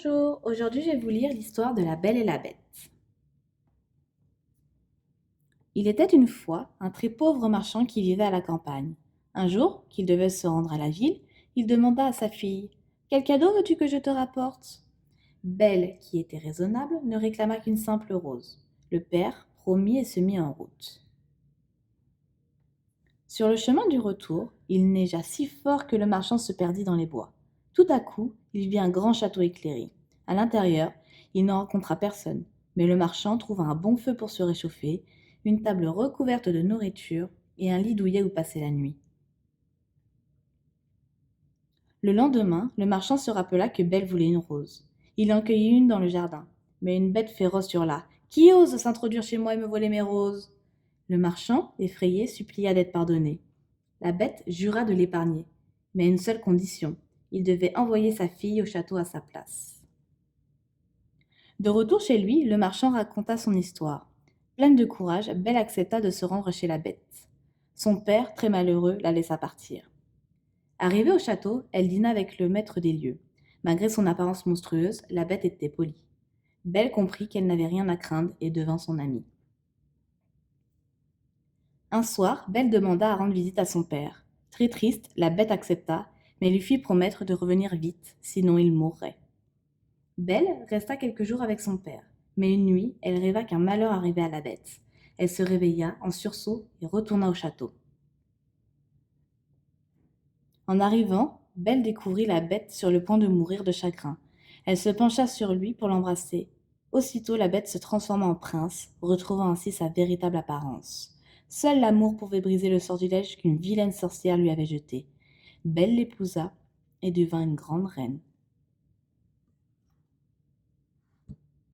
Bonjour, aujourd'hui je vais vous lire l'histoire de la Belle et la Bête. Il était une fois un très pauvre marchand qui vivait à la campagne. Un jour, qu'il devait se rendre à la ville, il demanda à sa fille: Quel cadeau veux-tu que je te rapporte? Belle, qui était raisonnable, ne réclama qu'une simple rose. Le père promit et se mit en route. Sur le chemin du retour, il neigea si fort que le marchand se perdit dans les bois. Tout à coup, il vit un grand château éclairé. À l'intérieur, il ne rencontra personne, mais le marchand trouva un bon feu pour se réchauffer, une table recouverte de nourriture et un lit douillet où passer la nuit. Le lendemain, le marchand se rappela que Belle voulait une rose. Il en cueillit une dans le jardin, mais une bête féroce hurla: Qui ose s'introduire chez moi et me voler mes roses? Le marchand, effrayé, supplia d'être pardonné. La bête jura de l'épargner, mais à une seule condition: il devait envoyer sa fille au château à sa place. De retour chez lui, le marchand raconta son histoire. Pleine de courage, Belle accepta de se rendre chez la bête. Son père, très malheureux, la laissa partir. Arrivée au château, elle dîna avec le maître des lieux. Malgré son apparence monstrueuse, la bête était polie. Belle comprit qu'elle n'avait rien à craindre et devint son amie. Un soir, Belle demanda à rendre visite à son père. Très triste, la bête accepta, mais lui fit promettre de revenir vite, sinon il mourrait. Belle resta quelques jours avec son père, mais une nuit, elle rêva qu'un malheur arrivait à la bête. Elle se réveilla en sursaut et retourna au château. En arrivant, Belle découvrit la bête sur le point de mourir de chagrin. Elle se pencha sur lui pour l'embrasser. Aussitôt, la bête se transforma en prince, retrouvant ainsi sa véritable apparence. Seul l'amour pouvait briser le sortilège qu'une vilaine sorcière lui avait jeté. Belle l'épousa et devint une grande reine.